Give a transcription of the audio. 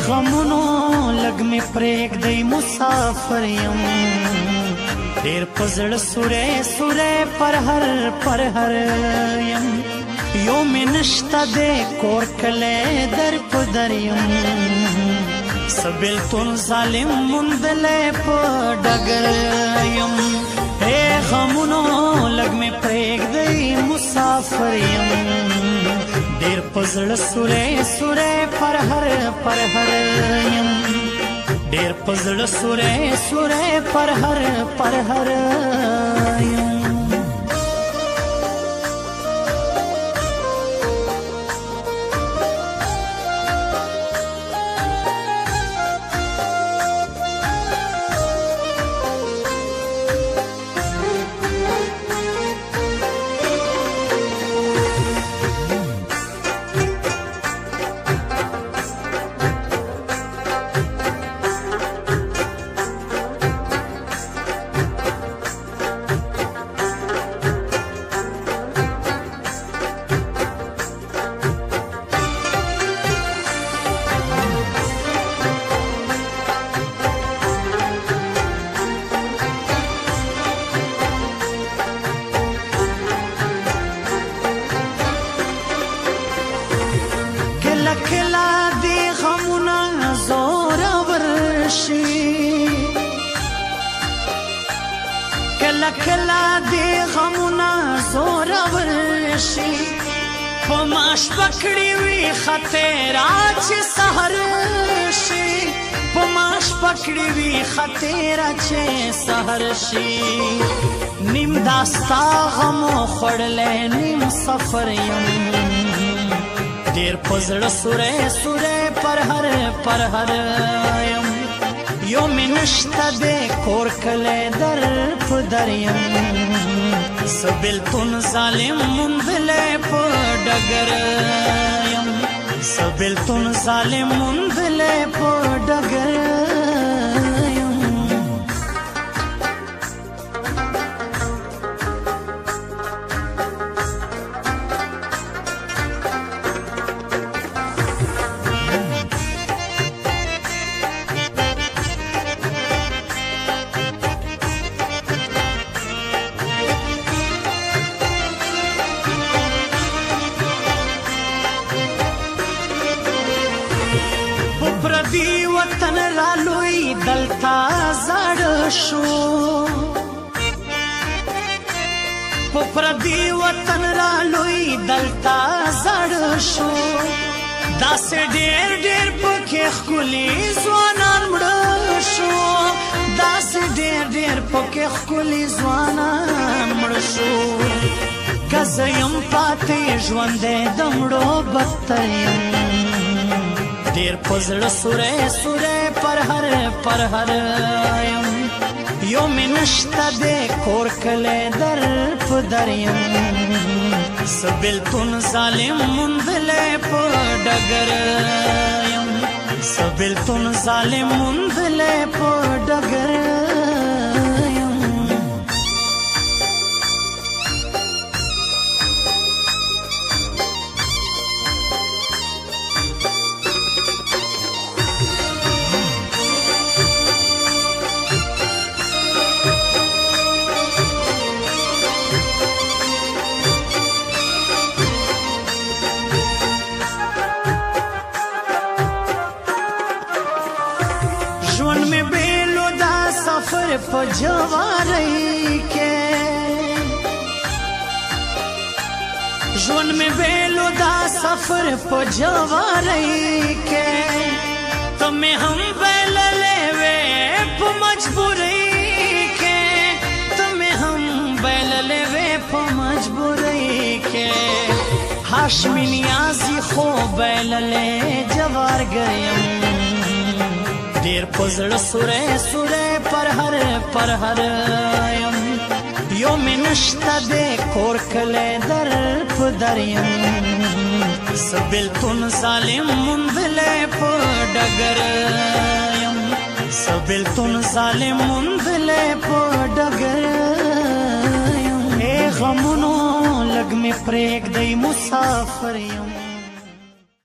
غمونو لګ می پرېږدی مسافر یم ډېر په زړه سوری سوری پر هر یم یو مې نشته دی کور کلی در په در یم څه بېلتون ظالم موندلی په ډګر یم ای غمونو لګ مې پرېږدی مسافر یم ډېر په زړه سوری سوری پر هر یم ډېر په زړه سوری سوری پر هر یم کلا دی غمونا زورور شي کلا دی غمونا زورور شي په ماش پکړی وی خطرا چې سحر شي په ماش پکړی وی خطرا چې سحر شي نیم داستا غمو خړلې نیم سفر یم ډېر په زړه سوری سوری پر هر یم یو مې نشته دی کور کلی در په در یم څه بېلتون ظالم موندلی په ډګر یم څه بېلتون ظالم موندلی په ډګر یم پردی وطن را لوی دلتا زړ شو په پردی وطن را لوی دلتا زړ شو داسې ډېر ډېر پکې ښکلي ځوانان مړه شو داسې ډېر ډېر پکې ښکلي ځوانان مړه شو که زه یم پاتې ژوندی د مړو بدتر یم ډېر په زړه سوری سوری پر هر یم یو مې نشته دی کور کلی در په در یم څه بېلتون ظالم موندلی په ډګر یم څه بېلتون ظالم موندلی په ډګر یم ژوند مې بیلو دا سفر په جوارۍ کې ژوند مې بیلو دا سفر په جوارۍ کې ته مې هم بایللې وې په مجبورۍ کې ته مې هم بایللې وې په مجبورۍ کې هاشمي نیازي خو بایللې جوارګر یم ډېر په زړه سوری سوری پر هر یم یو مې نشته دی کور کلی در په در یم څه بېلتون ظالم موندلی په ډګر یم څه بېلتون ظالم موندلی په ډګر یم ای غمونو لګ مې پرېږدی مسافر یم